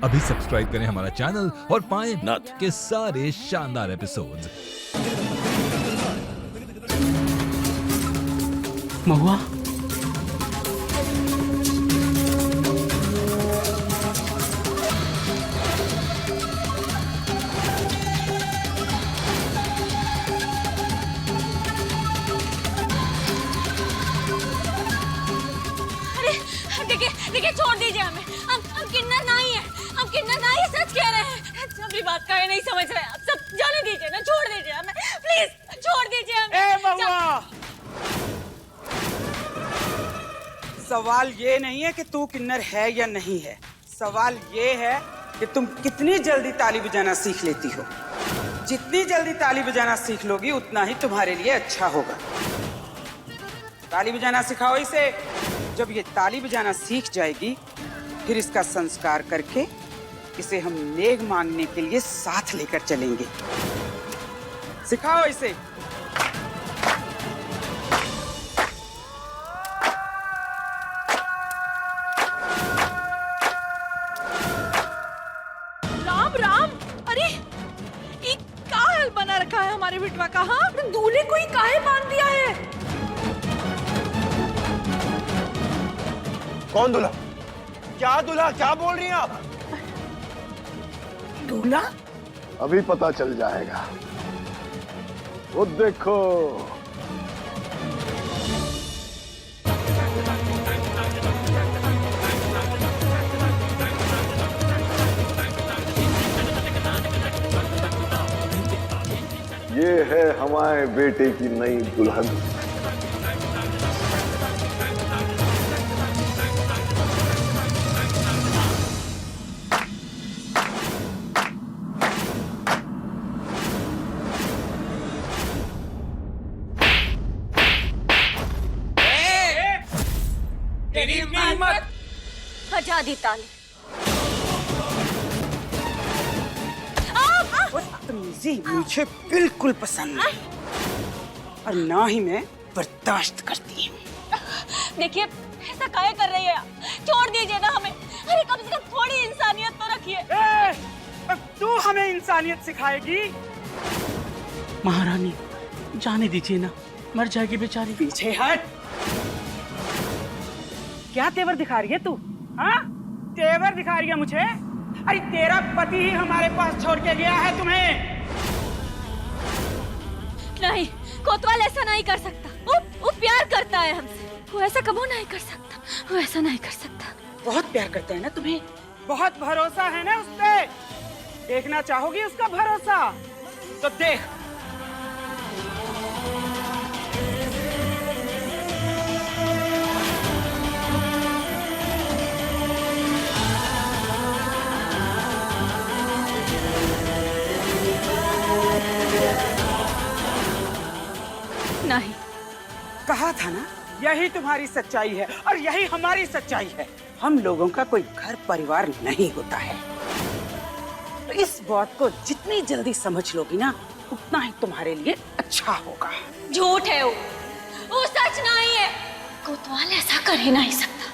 अभी सब्सक्राइब करें हमारा चैनल और पाएं नथ के सारे शानदार एपिसोड्स। महुआ, देखिए छोड़ दीजिए हमें। हम किन्नर नहीं है, हम किन्नर नहीं है, सच कह रहे हैं। जब भी बात का नहीं समझ रहे आप सब, जाने दीजिए ना, छोड़ दीजिए हमें प्लीज, छोड़ दीजिए हमें। ए महुआ, सवाल ये नहीं है कि तू किन्नर है या नहीं है, सवाल ये है कि तुम कितनी जल्दी ताली बजाना सीख लेती हो। जितनी जल्दी ताली बजाना सीख लोगी उतना ही तुम्हारे लिए अच्छा होगा। ताली बजाना सिखाओ इसे। जब ये ताली बजाना सीख जाएगी फिर इसका संस्कार करके इसे हम नेग मांगने के लिए साथ लेकर चलेंगे। सिखाओ इसे। राम राम, अरे ये क्या हाल बना रखा है हमारे बिटवा का। हाँ, दूल्हे को ही काहे बांध दिया है। कौन दूल्हा? क्या दूल्हा? क्या बोल रही हैं आप? दूल्हा? अभी पता चल जाएगा। वो देखो, ये है हमारे बेटे की नई दुल्हन। बजा दी ताली। बदतमीजी मुझे बिल्कुल पसंद नहीं और ना ही मैं बर्दाश्त करती हूँ। देखिए ऐसा काहे कर रही है, छोड़ दीजिए ना हमें। अरे कम से कम थोड़ी इंसानियत तो रखिए। अब तू हमें इंसानियत सिखाएगी? महारानी जाने दीजिए ना, मर जाएगी बेचारी। पीछे हट। क्या तेवर दिखा रही है तू? हाँ, तेवर दिखा रही है मुझे? अरे तेरा पति ही हमारे पास छोड़ के गया है तुम्हें। नहीं, कोतवाल ऐसा नहीं कर सकता। वो प्यार करता है हमसे, वो ऐसा कबू नहीं कर सकता, वो ऐसा नहीं कर सकता। बहुत प्यार करता है ना तुम्हें, बहुत भरोसा है ना उस पे। देखना चाहोगी उसका भरोसा? तो देख। नहीं, कहा था ना, यही तुम्हारी सच्चाई है और यही हमारी सच्चाई है। हम लोगों का कोई घर परिवार नहीं होता है। तो इस बात को जितनी जल्दी समझ लोगी ना उतना ही तुम्हारे लिए अच्छा होगा। झूठ है वो सच नहीं है। कोतवाल ऐसा कर ही नहीं सकता,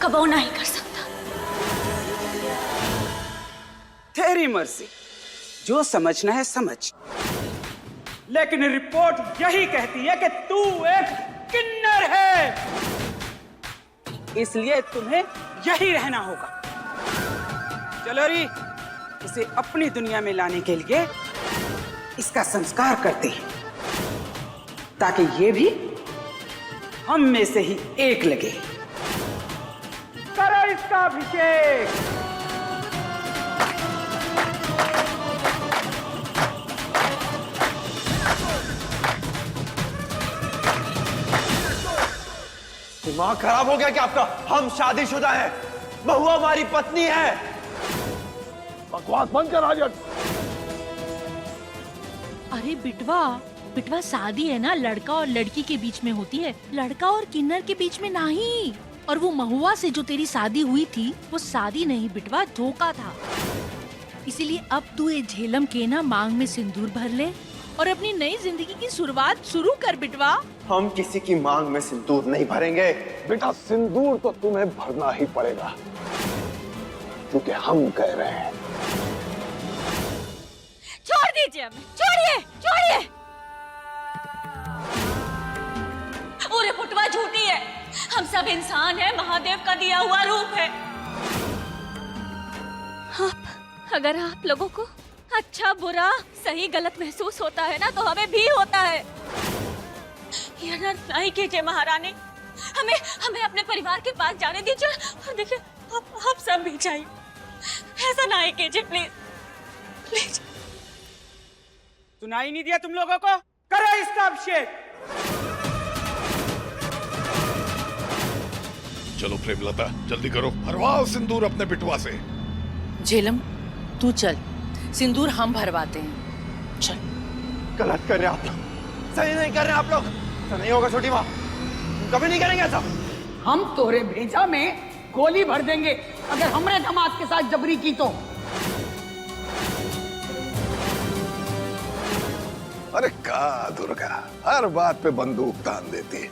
कबू नहीं कर सकता। तेरी मर्जी, जो समझना है समझ। लेकिन रिपोर्ट यही कहती है कि तू एक किन्नर है, इसलिए तुम्हें यही रहना होगा। चलो री, इसे अपनी दुनिया में लाने के लिए इसका संस्कार करते हैं ताकि ये भी हम में से ही एक लगे। करो इसका अभिषेक। दिमाग खराब हो गया क्या आपका? हम शादीशुदा हैं, महुआ हमारी पत्नी है। बकवास बंद कर राजन। अरे बिटवा शादी है ना, लड़का और लड़की के बीच में होती है, लड़का और किन्नर के बीच में नहीं। और वो महुआ से जो तेरी शादी हुई थी वो शादी नहीं बिटवा, धोखा था। इसीलिए अब तू ये झेलम के ना मांग में सिंदूर भर ले और अपनी नई जिंदगी की शुरुआत शुरू कर बिटवा। हम किसी की मांग में सिंदूर नहीं भरेंगे। बेटा सिंदूर तो तुम्हें भरना ही पड़ेगा। क्योंकि हम कह रहे हैं। छोड़ दीजिए हमें, छोड़िए छोड़िए। पूरे पुटवा झूठी है, हम सब इंसान हैं, महादेव का दिया हुआ रूप है। अगर आप लोगों को अच्छा बुरा सही गलत महसूस होता है ना, तो हमें भी होता है। ये अनर्थ नहीं कीजिए महारानी, हमें हमें अपने परिवार के पास जाने दीजिए। और देखिए आप सब भी जाइए, ऐसा नहीं कीजिए प्लीज प्लीज। सुनाई नहीं दिया तुम लोगों को? करो इसका अभिषेक। चलो प्रेमलता, जल्दी करो, भरवाओ सिंदूर अपने बिटवा से। झेलम तू चल, सिंदूर हम भरवाते हैं, चल। गलत कर रहे हैं आप लोग, सही नहीं कर रहे हैं आप लोग। ऐसा नहीं होगा छोटी माँ, कभी नहीं करेंगे ऐसा। हम तोरे भेजा में गोली भर देंगे अगर हमरे दामाद के साथ जबरी की तो। अरे का दुर्गा, हर बात पे बंदूक तान देती,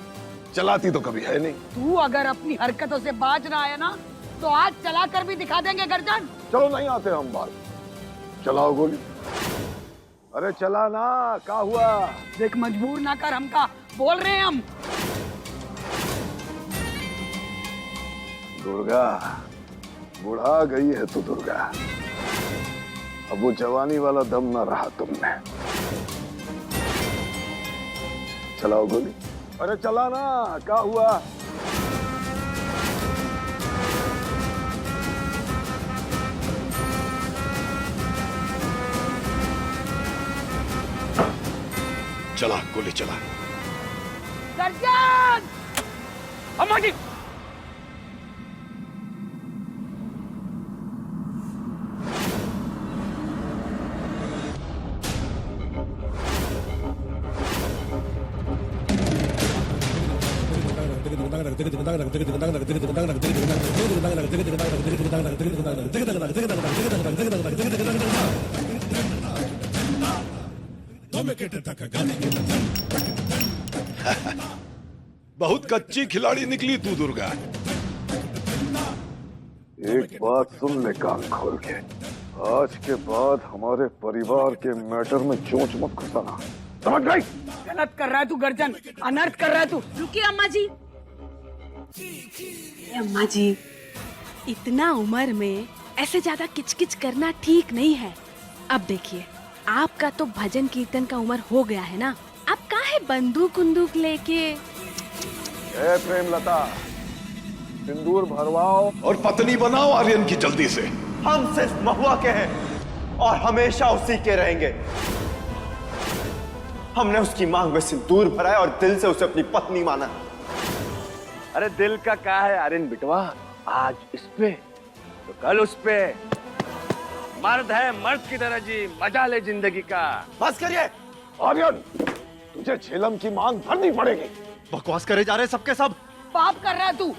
चलाती तो कभी है नहीं। तू अगर अपनी हरकतों से बाज रहा है ना, तो आज चला कर भी दिखा देंगे गर्दन। चलो नहीं आते हम बात, चलाओ गोली। अरे चला ना, क्या हुआ? देख मजबूर ना कर हमका, बोल रहे हैं हम। दुर्गा, बुढ़ा गई है तू दुर्गा, अब वो जवानी वाला दम ना रहा तुमने। चलाओ गोली। अरे चला ना, क्या हुआ? चला गोली चला। गर्दन! अम्मा जी! बहुत कच्ची खिलाड़ी निकली तू दुर्गा। एक बात सुन ले कान खोल के, आज के बाद हमारे परिवार के मैटर में चोंच मत घुसाना, समझ गई? गलत कर रहा है तू गर्दन, अनर्थ कर रहा है तू। रुकिए अम्मा जी। अम्मा जी, इतना उम्र में ऐसे ज्यादा किचकिच करना ठीक नहीं है। अब देखिए, आपका तो भजन कीर्तन का उम्र हो गया है ना, अब काहे बंदूक उंदूक लेके। ए प्रेमलता, सिंदूर भरवाओ और पत्नी बनाओ आर्यन की जल्दी से। हम सिर्फ महुआ के हैं और हमेशा उसी के रहेंगे। हमने उसकी मांग में सिंदूर भरा है और दिल से उसे अपनी पत्नी माना। अरे दिल का क्या है आर्यन बिटवा, आज इस पे तो कल उस पे। मर्द है मर्द की तरह जी, मजा ले जिंदगी का। बस करिए आर्यन, तुझे झेलम की मांग भरनी पड़ेगी। बकवास करे जा रहे सबके सब। पाप कर रहा है तू।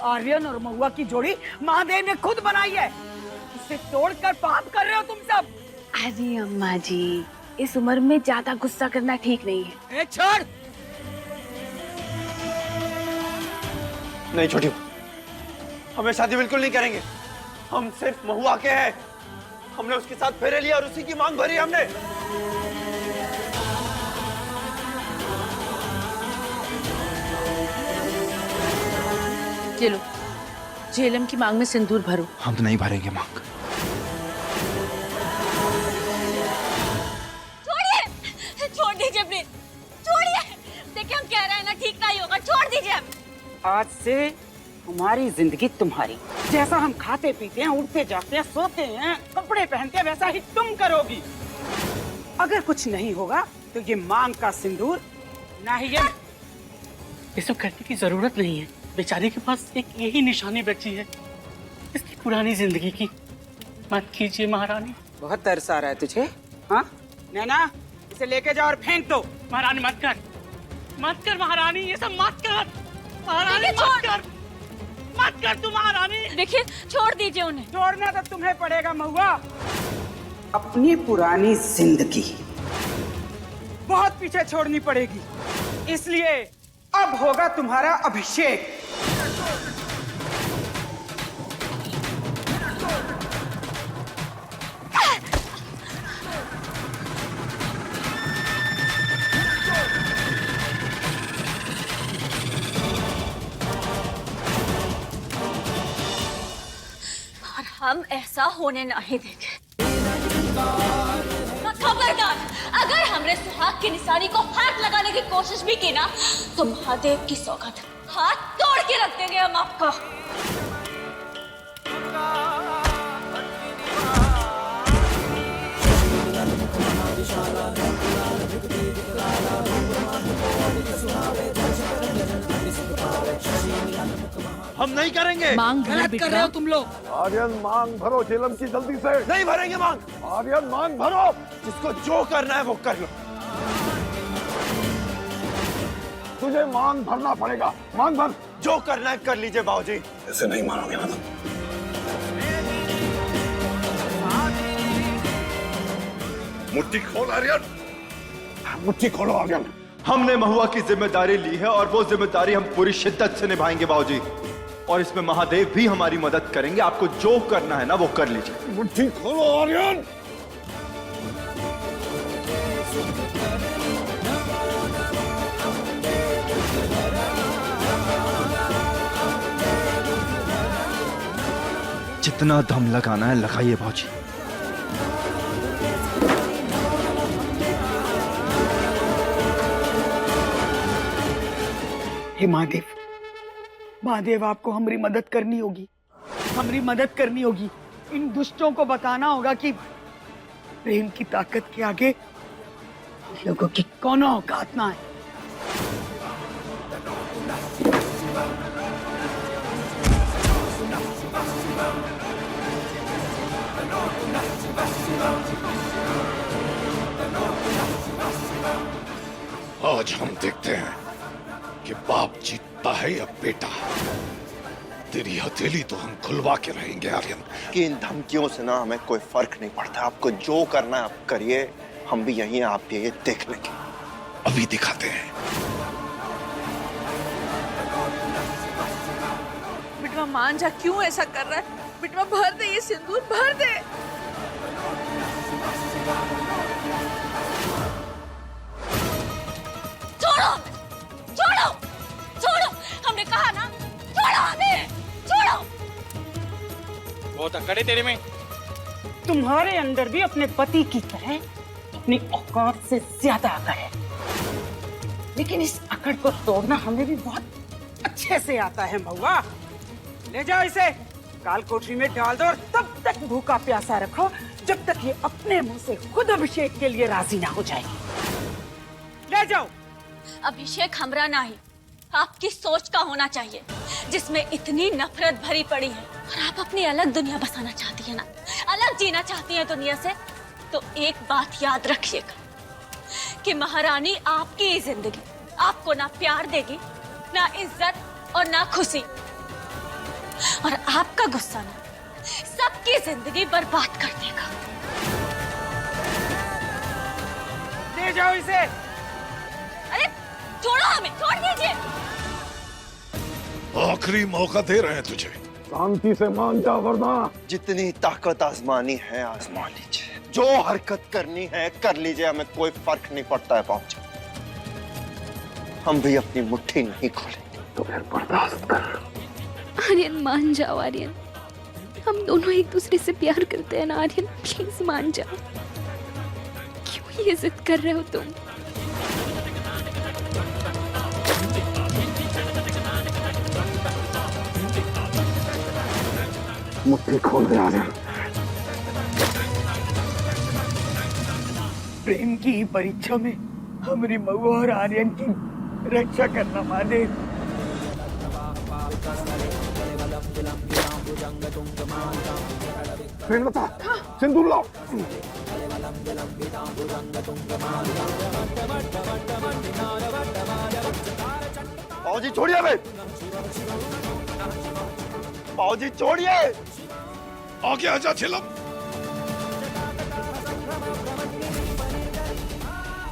आर्यन और महुआ की जोड़ी महादेव ने खुद बनाई है, उसे तोड़कर पाप कर रहे हो तुम सब। अरे अम्मा जी, इस उम्र में ज्यादा गुस्सा करना ठीक नहीं है। छोड़। नहीं छोटी, हमें शादी बिल्कुल नहीं करेंगे। हम सिर्फ महुआ के हैं। हमने उसके साथ फेरे लिया और उसी की मांग भरी हमने। चलो, झेलम की मांग में सिंदूर भरो। हम तो नहीं भरेंगे मांग। छोड़िए, छोड़ दीजिए प्लीज, छोड़िए। देखिए हम कह रहे हैं ना, ठीक नहीं होगा, छोड़ दीजिए हम। आज से हमारी जिंदगी तुम्हारी। जैसा हम खाते पीते हैं, उठते जागते हैं, सोते हैं, कपड़े पहनते हैं, वैसा ही तुम करोगी। अगर कुछ नहीं होगा तो ये मांग का सिंदूर ना ही ये सब करने की जरूरत नहीं है, बेचारे के पास एक यही निशानी बची है इसकी पुरानी जिंदगी की। मत कीजिए महारानी। बहुत तरस आ रहा है तुझे, हाँ? नैना, इसे लेके जाओ और फेंक दो। महारानी मत कर, मत कर महारानी, ये सब मत कर महारानी, मत कर तू महारानी। देखिए छोड़ दीजिए उन्हें। छोड़ना तो तुम्हें पड़ेगा महुआ। अपनी पुरानी जिंदगी बहुत पीछे छोड़नी पड़ेगी, इसलिए अब होगा तुम्हारा अभिषेक। हम ऐसा होने नहीं देंगे। खबरदार, अगर हमरे सुहाग की निशानी को हाथ लगाने की कोशिश भी की ना, तो महादेव की सौगंध हाथ तोड़ के रख देंगे हम आपको। हम नहीं करेंगे। मांग भर कर रहे हो तुम लोग। आर्यन मांग भरो झेलम की जल्दी से। नहीं भरेंगे मांग। आर्यन मांग भरो। जिसको जो करना है वो कर लो। तुझे मांग भरना पड़ेगा। मांग भर। जो करना है कर लीजिए बाबूजी। ऐसे नहीं मानोगे ना तुम। मुट्ठी खोल आर्यन। मुट्ठी खोलो आर्यन। हमने महुआ की जिम्मेदारी ली है और वो जिम्मेदारी हम पूरी शिद्दत से निभाएंगे बाबूजी। और इसमें महादेव भी हमारी मदद करेंगे। आपको जो करना है ना वो कर लीजिए। मुट्ठी खोलो आर्यन। जितना दम लगाना है लगाइए बाबूजी। हे महादेव, महादेव आपको हमारी मदद करनी होगी। हमारी मदद करनी होगी। इन दुष्टों को बताना होगा कि प्रेम की ताकत के आगे लोगों की कोनो औकात ना है। आज हम देखते हैं कि बाप जीतता है या बेटा। तेरी हथेली तो हम खुलवा के रहेंगे आर्यन। कि इन धमकियों से ना हमें कोई फर्क नहीं पड़ता। आपको जो करना है आप करिए। हम भी यहीं आप भी ये देख लेंगे। अभी दिखाते हैं। बिटवा मान जा, क्यों ऐसा कर रहा है? बिटवा भर दे ये सिंदूर, भर दे। छोड़ो, छोड़ो, छोड़ो, हमने कहा ना, छोड़ो हमें, छोड़ो। बहुत अकड़ है तेरे में। तुम्हारे अंदर भी अपने पति की तरह अपनी औकात से ज्यादा अकड़ है, लेकिन इस अकड़ को तोड़ना हमें भी बहुत अच्छे से आता है। महुआ, ले जाओ इसे, काल कोठरी में डाल दो और तब तक भूखा प्यासा रखो जब तक ये अपने मुंह से खुद अभिषेक के लिए राजी ना हो जाएगी। ले जाओ। अभिषेक हमरा नहीं, आपकी सोच का होना चाहिए, जिसमें इतनी नफरत भरी पड़ी है। और आप अपनी अलग दुनिया बसाना चाहती है ना, अलग जीना चाहती है दुनिया से। तो एक बात याद रखिएगा कि महारानी आपकी ही जिंदगी आपको ना प्यार देगी, ना इज्जत और ना खुशी। और आपका गुस्सा ना सबकी जिंदगी बर्बाद कर देगा। ले जाओ इसे। अरे छोड़ो हमें, छोड़ दीजिए। आखिरी मौका दे रहे हैं तुझे। शांति से मान जा वरना जितनी ताकत आजमानी है आजमा लीजिए। जो हरकत करनी है कर लीजिए। हमें कोई फर्क नहीं पड़ता है बाबूजी। हम भी अपनी मुट्ठी नहीं खोलेंगे। तो फिर बर्दाश्त कर। आर्यन मान जाओ आर्यन, हम दोनों एक दूसरे से प्यार करते हैं ना आर्यन, प्लीज मान जाओ। क्यों ये जिद कर रहे हो तुम? मुट्ठी खोल दे आर्यन। प्रेम की परीक्षा में हमारी महुआ और आर्यन की रक्षा करना महादेव। प्रेमलता, सिंदूर लाओ। बाबूजी छोड़िए बे। बाबूजी छोड़िए। आगे आजा झेलम।